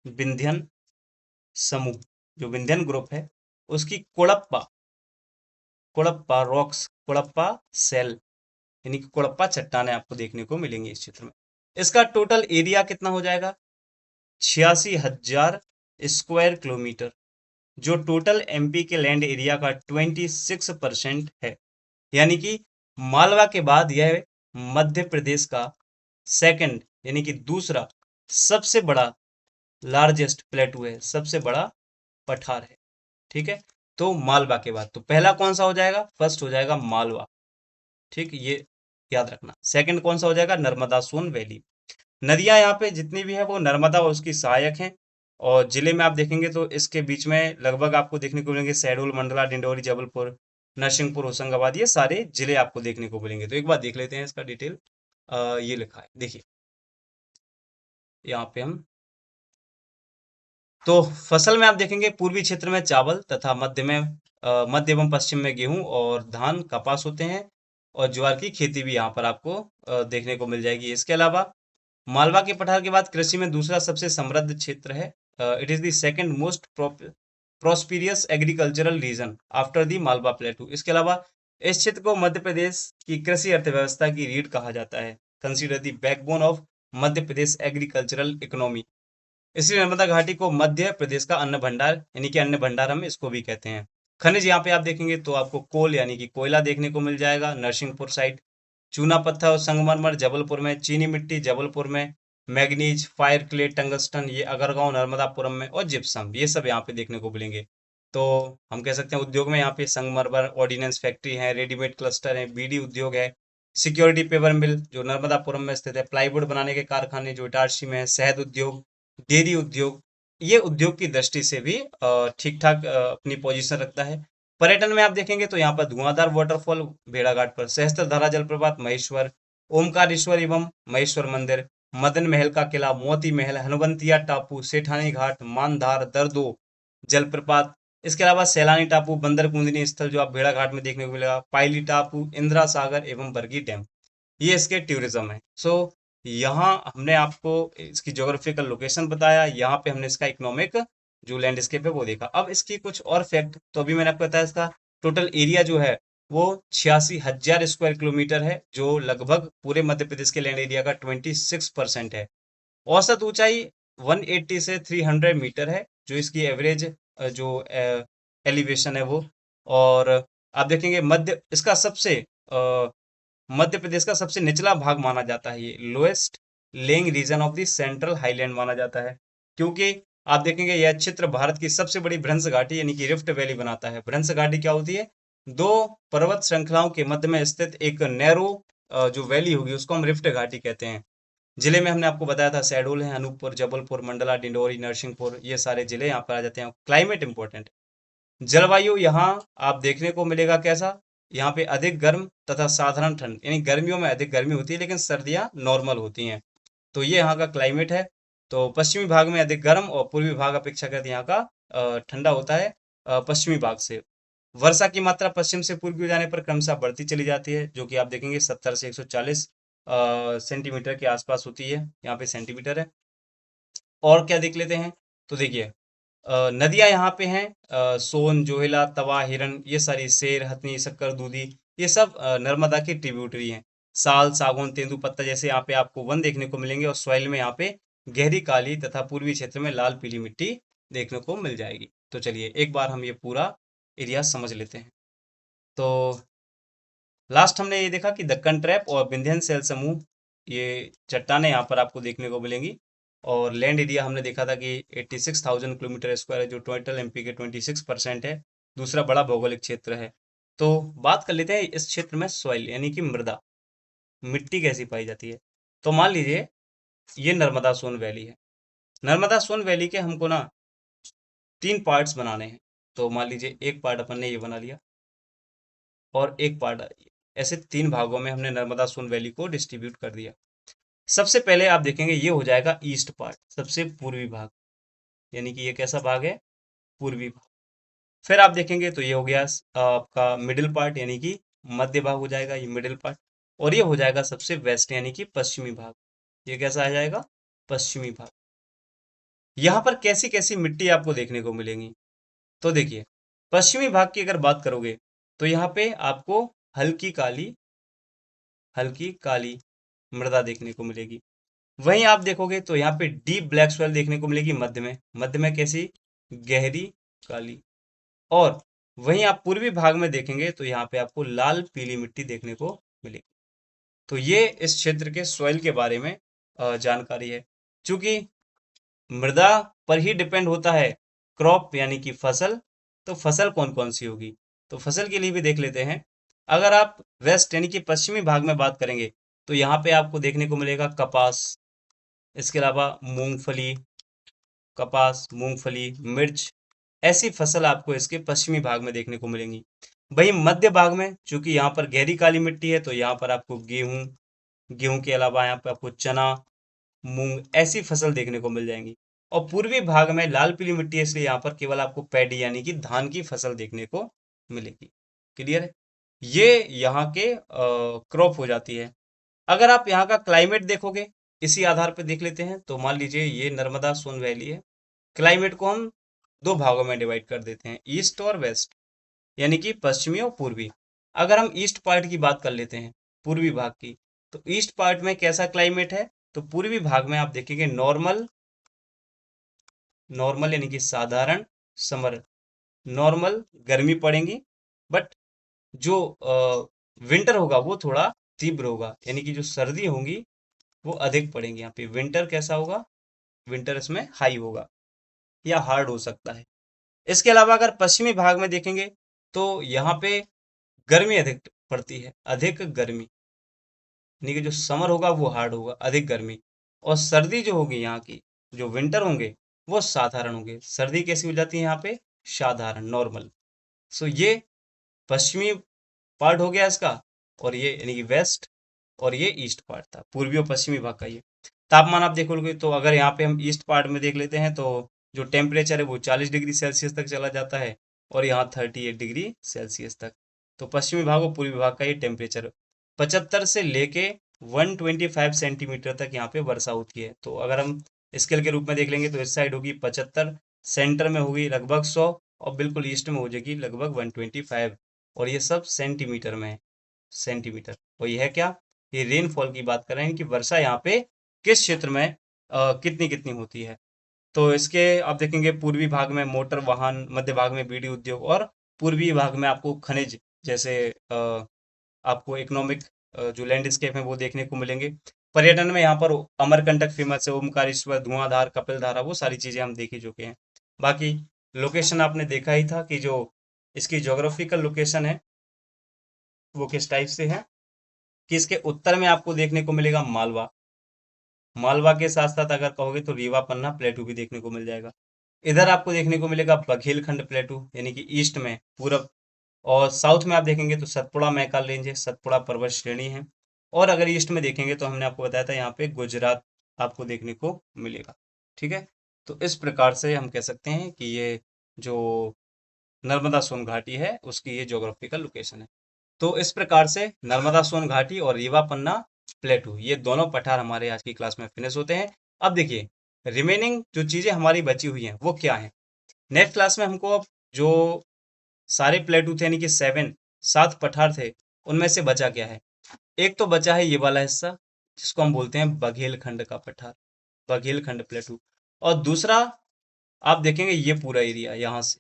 Speaker 1: विंध्यन समूह, जो विंध्यन ग्रुप है उसकी कोड़प्पा, कोड़प्पा रॉक्स, कोड़प्पा सेल यानी कि कुड़प्पा चट्टानें आपको देखने को मिलेंगी इस क्षेत्र में। इसका टोटल एरिया कितना हो जाएगा? 86,000 स्क्वायर किलोमीटर, जो टोटल एमपी के लैंड एरिया का 26% है। यानी कि मालवा के बाद यह मध्य प्रदेश का सेकंड यानी कि दूसरा सबसे बड़ा लार्जेस्ट प्लेटू है, सबसे बड़ा पठार है। ठीक है, तो मालवा के बाद तो पहला कौन सा हो जाएगा? फर्स्ट हो जाएगा मालवा। ठीक, ये याद रखना। सेकंड कौन सा हो जाएगा? नर्मदा सोन वैली। नदियां यहाँ पे जितनी भी है वो नर्मदा और उसकी सहायक हैं। और जिले में आप देखेंगे तो इसके बीच में लगभग आपको देखने को मिलेंगे शहडोल, मंडला, डिंडोरी, जबलपुर, नरसिंहपुर, होशंगाबाद, ये सारे जिले आपको देखने को मिलेंगे। तो एक बार देख लेते हैं इसका डिटेल। ये लिखा है, देखिए यहाँ पे हम, तो फसल में आप देखेंगे पूर्वी क्षेत्र में चावल तथा मध्य एवं पश्चिम में गेहूं और धान, कपास होते हैं। और ज्वार की खेती भी यहाँ पर आपको देखने को मिल जाएगी। इसके अलावा मालवा के पठार के बाद कृषि में दूसरा सबसे समृद्ध क्षेत्र है। It is the second most prosperous agricultural region after the Malwa plateau. इसके अलावा इस क्षेत्र को मध्य प्रदेश की कृषि अर्थव्यवस्था की रीढ़ कहा जाता है। Consider the backbone of Madhya Pradesh agricultural economy. इसलिए नर्मदा घाटी को मध्य प्रदेश का अन्न भंडार यानी कि अन्न भंडार हम इसको भी कहते हैं। खनिज यहाँ पे आप देखेंगे तो आपको कोल यानी कि कोयला देखने को मिल जाएगा नरसिंहपुर साइड, चूना पत्थर और संगमरमर जबलपुर में, चीनी मिट्टी जबलपुर में, मैग्नीज, फायर क्ले, टंगस्टन ये अगरगांव नर्मदापुरम में, और जिप्सम ये सब यहाँ पे देखने को मिलेंगे। तो हम कह सकते हैं उद्योग में यहाँ पे संगमरमर, ऑर्डिनेंस फैक्ट्री है, रेडीमेड क्लस्टर है, बीडी उद्योग है, सिक्योरिटी पेपर मिल जो नर्मदापुरम में स्थित है, प्लाईवुड बनाने के कारखाने जो इटारसी में है, शहद उद्योग, डेयरी उद्योग, ये उद्योग की दृष्टि से भी ठीक ठाक अपनी पोजीशन रखता है। पर्यटन में आप देखेंगे तो यहाँ पर धुआंधार वाटरफॉल भेड़ाघाट पर, सहस्त्रधारा जलप्रपात महेश्वर, ओमकारेश्वर एवं महेश्वर मंदिर, मदन महल का किला, मोती महल, हनुवंतिया टापू, सेठानी घाट, मानधार, दरदो जलप्रपात। इसके अलावा सैलानी टापू, बंदर कूंदनी स्थल जो आप भेड़ाघाट में देखने को मिलेगा, पाइली टापू, इंदिरा सागर एवं बरगी डैम, ये इसके टूरिज्म है। सो यहाँ हमने आपको इसकी ज्योग्राफिकल लोकेशन बताया, यहाँ पे हमने इसका इकोनॉमिक जो लैंडस्केप है वो देखा। अब इसकी कुछ और फैक्ट, तो अभी मैंने आपको बताया इसका टोटल एरिया जो है वो 86,000 स्क्वायर किलोमीटर है, जो लगभग पूरे मध्य प्रदेश के लैंड एरिया का 26% है। औसत ऊंचाई 180 से 300 मीटर है, जो इसकी एवरेज जो एलिवेशन है वो। और आप देखेंगे मध्य प्रदेश का सबसे निचला भाग माना जाता है, ये lowest lying region of the central highland माना जाता है, क्योंकि आप देखेंगे यह क्षेत्र भारत की सबसे बड़ी भ्रंश घाटी यानी कि रिफ्ट वैली बनाता है। भ्रंश घाटी क्या होती है? दो पर्वत श्रृंखलाओं के मध्य में स्थित एक नैरो जो वैली होगी उसको हम रिफ्ट घाटी कहते हैं। जिले में हमने आपको बताया था शहडोल है, अनूपपुर, जबलपुर, मंडला, डिंडोरी, नरसिंहपुर, ये सारे जिले यहाँ पर आ जाते हैं। क्लाइमेट इंपॉर्टेंट, जलवायु यहाँ आप देखने को मिलेगा कैसा, यहाँ पे अधिक गर्म तथा साधारण ठंड, यानी गर्मियों में अधिक गर्मी होती है लेकिन सर्दियाँ नॉर्मल होती हैं। तो ये यहाँ का क्लाइमेट है। तो पश्चिमी भाग में अधिक गर्म और पूर्वी भाग अपेक्षाकृत यहाँ का ठंडा होता है पश्चिमी भाग से। वर्षा की मात्रा पश्चिम से पूर्वी हो जाने पर क्रमशः बढ़ती चली जाती है, जो कि आप देखेंगे 70 से 140 सेंटीमीटर के आसपास होती है, यहाँ पे सेंटीमीटर है। और क्या देख लेते हैं, तो देखिए नदियां यहाँ पे हैं, सोन, जोहिला, तवा, हिरन, ये सारी, शेर, हथनी, शक्कर, दूधी, ये सब नर्मदा की ट्रिब्यूटरी हैं। साल, सागौन, तेंदुपत्ता जैसे यहाँ पे आपको वन देखने को मिलेंगे। और सॉइल में यहाँ पे गहरी काली तथा पूर्वी क्षेत्र में लाल पीली मिट्टी देखने को मिल जाएगी। तो चलिए एक बार हम ये पूरा एरिया समझ लेते हैं। तो लास्ट हमने ये देखा कि दक्कन ट्रैप और विंध्यन सेल समूह, ये चट्टानें यहाँ पर आपको देखने को मिलेंगी। और लैंड एरिया हमने देखा था कि 86,000 किलोमीटर स्क्वायर है, जो टोटल एमपी के 26% है, दूसरा बड़ा भौगोलिक क्षेत्र है। तो बात कर लेते हैं इस क्षेत्र में सॉइल यानी कि मृदा, मिट्टी कैसी पाई जाती है। तो मान लीजिए ये नर्मदा सोन वैली है। नर्मदा सोन वैली के हमको ना 3 पार्ट्स बनाने हैं। तो मान लीजिए एक पार्ट अपन ने ये बना लिया और एक पार्ट, ऐसे 3 भागों में हमने नर्मदा सोन वैली को डिस्ट्रीब्यूट कर दिया। सबसे पहले आप देखेंगे ये हो जाएगा ईस्ट पार्ट, सबसे पूर्वी भाग, यानी कि ये कैसा भाग है? पूर्वी भाग। फिर आप देखेंगे तो ये हो गया आपका मिडिल पार्ट, यानी कि मध्य भाग हो जाएगा, ये मिडिल पार्ट। और ये हो जाएगा सबसे वेस्ट यानी कि पश्चिमी भाग, ये कैसा आ जाएगा? पश्चिमी भाग। यहाँ पर कैसी कैसी मिट्टी आपको देखने को मिलेंगी, तो देखिए पश्चिमी भाग की अगर बात करोगे तो यहाँ पे आपको हल्की काली, हल्की काली मृदा देखने को मिलेगी। वहीं आप देखोगे तो यहाँ पे डीप ब्लैक सॉइल देखने को मिलेगी मध्य में कैसी गहरी काली। और वहीं आप पूर्वी भाग में देखेंगे तो यहाँ पे आपको लाल पीली मिट्टी देखने को मिलेगी। तो ये इस क्षेत्र के सॉइल के बारे में जानकारी है। क्योंकि मृदा पर ही डिपेंड होता है क्रॉप यानी कि फसल, तो फसल कौन कौन सी होगी, तो फसल के लिए भी देख लेते हैं। अगर आप वेस्ट यानी कि पश्चिमी भाग में बात करेंगे तो यहाँ पे आपको देखने को मिलेगा कपास, इसके अलावा मूंगफली, कपास, मूंगफली, मिर्च, ऐसी फसल आपको इसके पश्चिमी भाग में देखने को मिलेंगी। वहीं मध्य भाग में चूंकि यहाँ पर गहरी काली मिट्टी है तो यहाँ पर आपको गेहूं, गेहूं के अलावा यहाँ पे आपको चना, मूंग, ऐसी फसल देखने को मिल जाएंगी। और पूर्वी भाग में लाल पीली मिट्टी है इसलिए यहाँ पर केवल आपको पैडी यानी कि धान की फसल देखने को मिलेगी। क्लियर है, ये यहाँ के क्रॉप हो जाती है। अगर आप यहाँ का क्लाइमेट देखोगे, इसी आधार पर देख लेते हैं, तो मान लीजिए ये नर्मदा सोन वैली है। क्लाइमेट को हम दो भागों में डिवाइड कर देते हैं, ईस्ट और वेस्ट, यानी कि पश्चिमी और पूर्वी। अगर हम ईस्ट पार्ट की बात कर लेते हैं, पूर्वी भाग की, तो ईस्ट पार्ट में कैसा क्लाइमेट है, तो पूर्वी भाग में आप देखेंगे नॉर्मल, नॉर्मल यानी कि साधारण समर, नॉर्मल गर्मी पड़ेगी, बट जो विंटर होगा वो थोड़ा तीव्र होगा, यानी कि जो सर्दी होंगी वो अधिक पड़ेंगी। यहाँ पे विंटर कैसा होगा, विंटर इसमें हाई होगा या हार्ड हो सकता है। इसके अलावा अगर पश्चिमी भाग में देखेंगे तो यहाँ पे गर्मी अधिक पड़ती है, अधिक गर्मी, यानी कि जो समर होगा वो हार्ड होगा, अधिक गर्मी। और सर्दी जो होगी यहाँ की, जो विंटर होंगे वो साधारण होंगे। सर्दी कैसी हो जाती है यहाँ पे, साधारण, नॉर्मल। सो ये पश्चिमी पार्ट हो गया इसका, और ये यानी कि वेस्ट, और ये ईस्ट पार्ट था, पूर्वी और पश्चिमी भाग का। ये तापमान आप देखोगे तो अगर यहाँ पे हम ईस्ट पार्ट में देख लेते हैं तो जो टेम्परेचर है वो 40 डिग्री सेल्सियस तक चला जाता है, और यहाँ 38 डिग्री सेल्सियस तक। तो पश्चिमी भाग और पूर्वी भाग का ये टेम्परेचर 75 से लेके 125 सेंटीमीटर तक यहाँ पे वर्षा होती है। तो अगर हम स्केल के रूप में देख लेंगे तो इस साइड होगी 75, सेंटर में होगी लगभग 100, और बिल्कुल ईस्ट में हो जाएगी लगभग 125। और ये सब सेंटीमीटर में है, सेंटीमीटर। और ये है क्या, ये रेनफॉल की बात कर रहे हैं कि वर्षा यहाँ पे किस क्षेत्र में कितनी कितनी होती है। तो इसके आप देखेंगे पूर्वी भाग में मोटर वाहन, मध्य भाग में बीड़ी उद्योग, और पूर्वी भाग में आपको खनिज जैसे आपको इकोनॉमिक जो लैंडस्केप है वो देखने को मिलेंगे। पर्यटन में यहाँ पर अमरकंटक फेमस है, ओमकारेश्वर, धुआंधार, कपिलधारा, वो सारी चीजें हम देख ही चुके हैं। बाकी लोकेशन आपने देखा ही था कि जो इसकी ज्योग्राफिकल लोकेशन है वो किस टाइप से है, कि इसके उत्तर में आपको देखने को मिलेगा मालवा, मालवा के साथ साथ अगर कहोगे तो रीवा पन्ना प्लेटू भी देखने को मिल जाएगा। इधर आपको देखने को मिलेगा बघेलखंड प्लेटू यानी कि ईस्ट में, पूरब। और साउथ में आप देखेंगे तो सतपुड़ा मैकाल रेंज है, सतपुड़ा पर्वत श्रेणी है। और अगर ईस्ट में देखेंगे तो हमने आपको बताया था यहाँ पे गुजरात आपको देखने को मिलेगा। ठीक है, तो इस प्रकार से हम कह सकते हैं कि ये जो नर्मदा सोन घाटी है उसकी ये ज्योग्राफिकल लोकेशन है। तो इस प्रकार से नर्मदा सोन घाटी और रीवा पन्ना प्लेटू, ये दोनों पठार हमारे आज की क्लास में फिनिश होते हैं। अब देखिए रिमेनिंग जो चीजें हमारी बची हुई हैं वो क्या है। नेक्स्ट क्लास में हमको अब जो सारे प्लेटू थे यानी कि 7 पठार थे, उनमें से बचा क्या है। एक तो बचा है ये वाला हिस्सा जिसको हम बोलते हैं बघेलखंड का पठार, बघेलखंड प्लेटू। और दूसरा आप देखेंगे ये पूरा एरिया यहाँ से,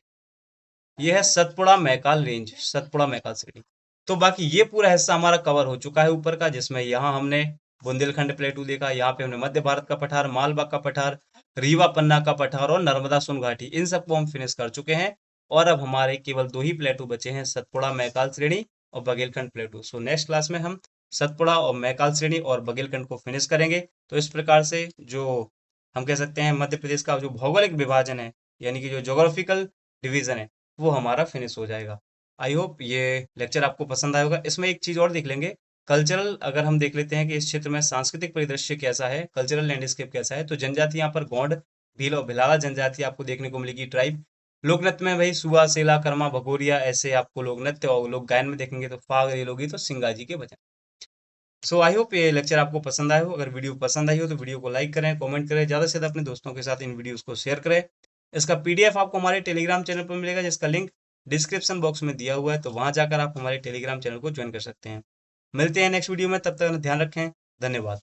Speaker 1: ये है सतपुड़ा मैकाल रेंज, सतपुड़ा मैकाल श्रेणी। तो बाकी ये पूरा हिस्सा हमारा कवर हो चुका है ऊपर का, जिसमें यहाँ हमने बुंदेलखंड प्लेटू देखा, यहाँ पे हमने मध्य भारत का पठार, मालवा का पठार, रीवा पन्ना का पठार और नर्मदा सोन घाटी, इन सबको हम फिनिश कर चुके हैं। और अब हमारे केवल 2 ही प्लेटू बचे हैं, सतपुड़ा मैकाल श्रेणी और बघेलखंड प्लेटू। सो नेक्स्ट क्लास में हम सतपुड़ा और मैकाल श्रेणी और बघेलखंड को फिनिश करेंगे। तो इस प्रकार से जो हम कह सकते हैं मध्य प्रदेश का जो भौगोलिक विभाजन है यानी कि जो जोग्राफिकल डिवीजन है वो हमारा फिनिश हो जाएगा। आई होप ये लेक्चर आपको पसंद आया होगा। इसमें एक चीज और देख लेंगे, कल्चरल अगर हम देख लेते हैं कि इस क्षेत्र में सांस्कृतिक परिदृश्य कैसा है, कल्चरल लैंडस्केप कैसा है, तो जनजाति यहाँ पर गौंड, भील और भिलाला जनजाति आपको देखने को मिलेगी, ट्राइब। लोक नृत्य में भाई सुआ, सेला, कर्मा, भगोरिया, ऐसे आपको लोक नृत्य, और लोक गायन में देखेंगे तो फाग, रेलोगी, तो सिंगाजी के भजन। सो आई होप ये लेक्चर आपको पसंद आया हो। अगर वीडियो पसंद आई हो तो वीडियो को लाइक करें, कमेंट करें, ज़्यादा से ज़्यादा अपने दोस्तों के साथ इन वीडियोस को शेयर करें। इसका पीडीएफ आपको हमारे टेलीग्राम चैनल पर मिलेगा जिसका लिंक डिस्क्रिप्शन बॉक्स में दिया हुआ है, तो वहां जाकर आप हमारे टेलीग्राम चैनल को ज्वाइन कर सकते हैं। मिलते हैं नेक्स्ट वीडियो में, तब तक ध्यान रखें। धन्यवाद।